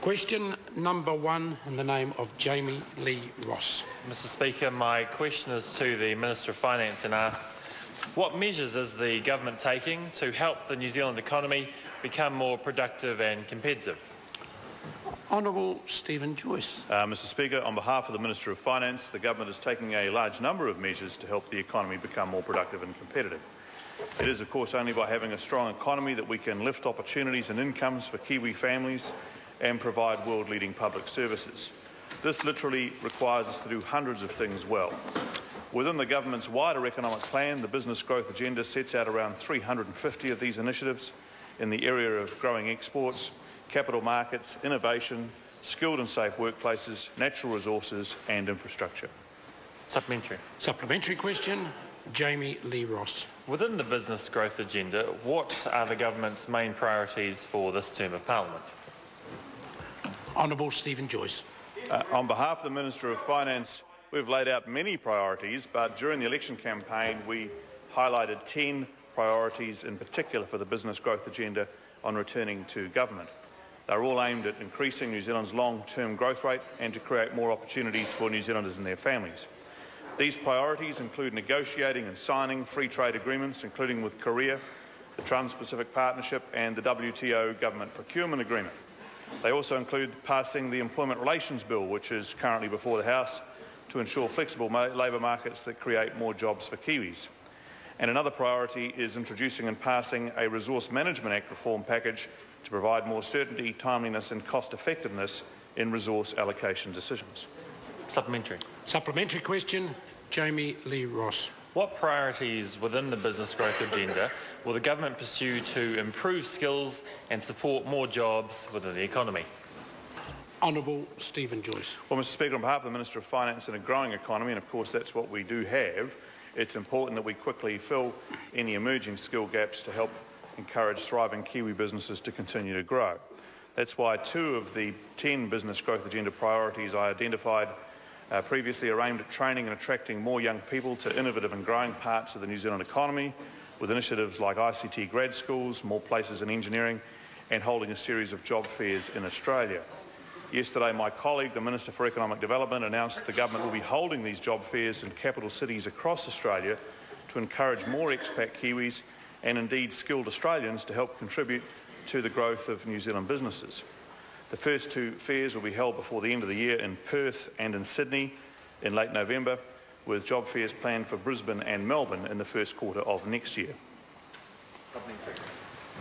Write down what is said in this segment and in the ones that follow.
Question number 1 in the name of Jami-Lee Ross. Mr Speaker, my question is to the Minister of Finance and asks, what measures is the government taking to help the New Zealand economy become more productive and competitive? Hon Steven Joyce. Mr Speaker, on behalf of the Minister of Finance, the government is taking a large number of measures to help the economy become more productive and competitive. It is, of course, only by having a strong economy that we can lift opportunities and incomes for Kiwi families and provide world-leading public services. This literally requires us to do hundreds of things well. Within the government's wider economic plan, the business growth agenda sets out around 350 of these initiatives in the area of growing exports, capital markets, innovation, skilled and safe workplaces, natural resources and infrastructure. Supplementary. Supplementary question, Jami-Lee Ross. Within the business growth agenda, what are the government's main priorities for this term of Parliament? Hon Steven Joyce. On behalf of the Minister of Finance, we've laid out many priorities, but during the election campaign we highlighted 10 priorities in particular for the business growth agenda on returning to government. They're all aimed at increasing New Zealand's long-term growth rate and to create more opportunities for New Zealanders and their families. These priorities include negotiating and signing free trade agreements, including with Korea, the Trans-Pacific Partnership and the WTO Government Procurement Agreement. They also include passing the Employment Relations Bill, which is currently before the House, to ensure flexible labour markets that create more jobs for Kiwis. And another priority is introducing and passing a Resource Management Act reform package to provide more certainty, timeliness and cost-effectiveness in resource allocation decisions. Supplementary. Supplementary question, Jami-Lee Ross. What priorities within the business growth agenda will the government pursue to improve skills and support more jobs within the economy? Hon Steven Joyce. Well, Mr Speaker, on behalf of the Minister of Finance, in a growing economy, and of course that's what we do have, it's important that we quickly fill any emerging skill gaps to help encourage thriving Kiwi businesses to continue to grow. That's why 2 of the 10 business growth agenda priorities I identified previously are aimed at training and attracting more young people to innovative and growing parts of the New Zealand economy, with initiatives like ICT grad schools, more places in engineering, and holding a series of job fairs in Australia. Yesterday, my colleague, the Minister for Economic Development, announced that the government will be holding these job fairs in capital cities across Australia to encourage more expat Kiwis and indeed skilled Australians to help contribute to the growth of New Zealand businesses. The first 2 fairs will be held before the end of the year in Perth and in Sydney in late November, with job fairs planned for Brisbane and Melbourne in the first quarter of next year.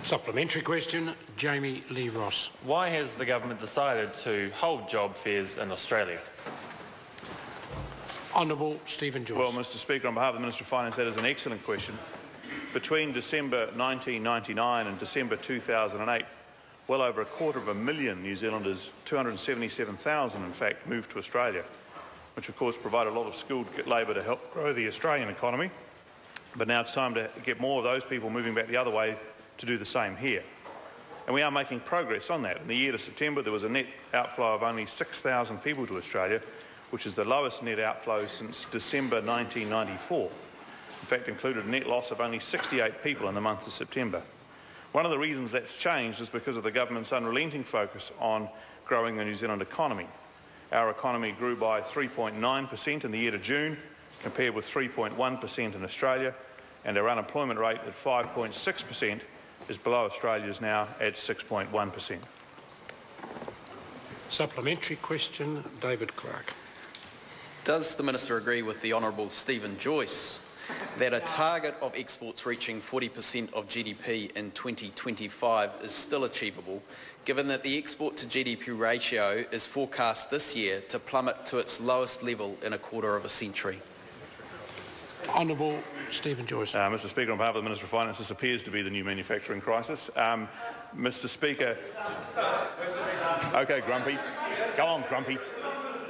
Supplementary question, Jami-Lee Ross. Why has the government decided to hold job fairs in Australia? Hon Steven Joyce. Well, Mr Speaker, on behalf of the Minister of Finance, that is an excellent question. Between December 1999 and December 2008, well over 250,000 New Zealanders, 277,000 in fact, moved to Australia, which of course provided a lot of skilled labour to help grow the Australian economy. But now it's time to get more of those people moving back the other way to do the same here. And we are making progress on that. In the year to September, there was a net outflow of only 6,000 people to Australia, which is the lowest net outflow since December 1994. In fact, included a net loss of only 68 people in the month of September. One of the reasons that's changed is because of the government's unrelenting focus on growing the New Zealand economy. Our economy grew by 3.9% in the year to June, compared with 3.1% in Australia, and our unemployment rate at 5.6% is below Australia's now at 6.1%. Supplementary question, David Clark. Does the Minister agree with the Hon Steven Joyce that a target of exports reaching 40% of GDP in 2025 is still achievable, given that the export to GDP ratio is forecast this year to plummet to its lowest level in a quarter of a century? Hon Steven Joyce. Mr Speaker, on behalf of the Minister of Finance, this appears to be the new manufacturing crisis. Mr Speaker... OK, Grumpy. Go on, Grumpy.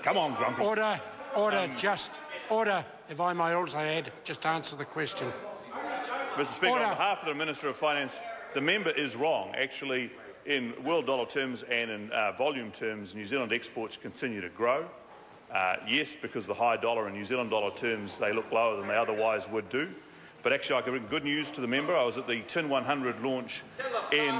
Come on, Grumpy. Order. Order. If I may also add, just answer the question. Mr Speaker, on behalf of the Minister of Finance, the member is wrong. Actually, in world dollar terms and in volume terms, New Zealand exports continue to grow. Yes, because the high dollar in New Zealand dollar terms, they look lower than they otherwise would do. But actually, I can bring good news to the member. I was at the Tin 100 launch in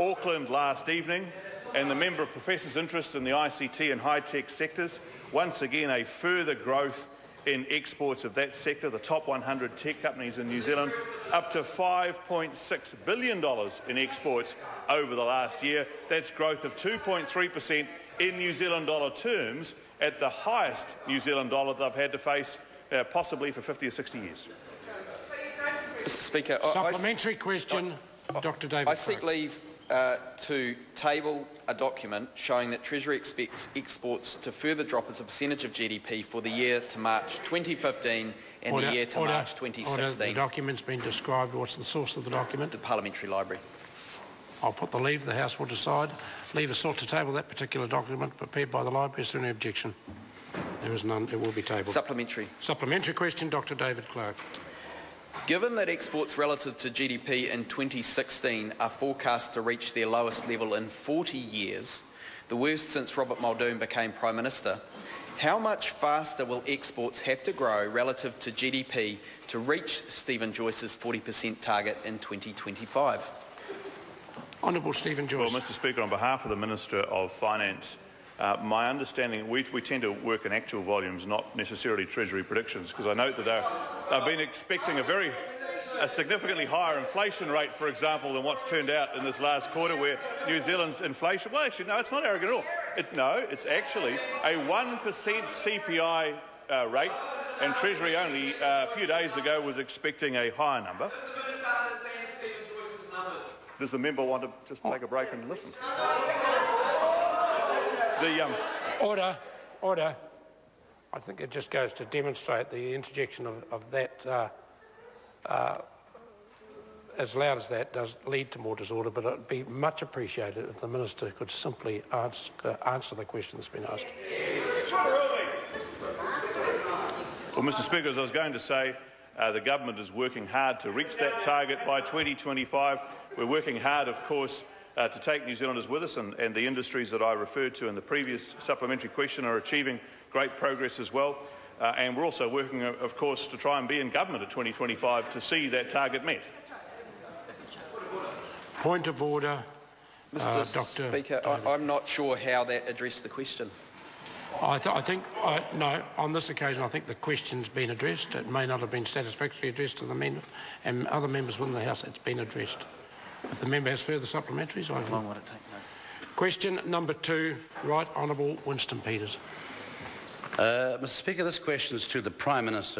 Auckland last evening, and the member professes interest in the ICT and high-tech sectors. Once again, a further growth in exports of that sector, the top 100 tech companies in New Zealand, up to $5.6 billion in exports over the last year. That's growth of 2.3% in New Zealand dollar terms, at the highest New Zealand dollar they've had to face possibly for 50 or 60 years. Mr Speaker, supplementary question, Dr David. I seek leave to table a document showing that Treasury expects exports to further drop as a percentage of GDP for the year to March 2015 and the year to March 2016. The document's been described. What's the source of the document? The Parliamentary Library. I'll put the leave. The House will decide. Leave is sought to table that particular document prepared by the Library. Is there any objection? There is none. It will be tabled. Supplementary. Supplementary question, Dr David Clark. Given that exports relative to GDP in 2016 are forecast to reach their lowest level in 40 years, the worst since Robert Muldoon became Prime Minister, how much faster will exports have to grow relative to GDP to reach Steven Joyce's 40% target in 2025? Honourable Steven Joyce. Well, Mr Speaker, on behalf of the Minister of Finance, my understanding, we tend to work in actual volumes, not necessarily Treasury predictions, because I note that they've been expecting a significantly higher inflation rate, for example, than what's turned out in this last quarter, where New Zealand's inflation, well, actually, no, it's not arrogant at all. It's actually a 1% CPI rate, and Treasury only a few days ago was expecting a higher number. Does the member want to just take a break and listen? Order. I think it just goes to demonstrate the interjection of that, as loud as that, does lead to more disorder, but it would be much appreciated if the Minister could simply answer the question that's been asked. Well, Mr Speaker, as I was going to say, the government is working hard to reach that target by 2025. We're working hard, of course, to take New Zealanders with us, and the industries that I referred to in the previous supplementary question are achieving great progress as well. And we're also working, of course, to try and be in government at 2025 to see that target met. Point of order. Mr Speaker, I'm not sure how that addressed the question. No, on this occasion I think the question's been addressed. It may not have been satisfactorily addressed to the member and other members within the House. It's been addressed. If the member has further supplementaries, I will. Question number 2, Right Honourable Winston Peters. Mr Speaker, this question is to the Prime Minister.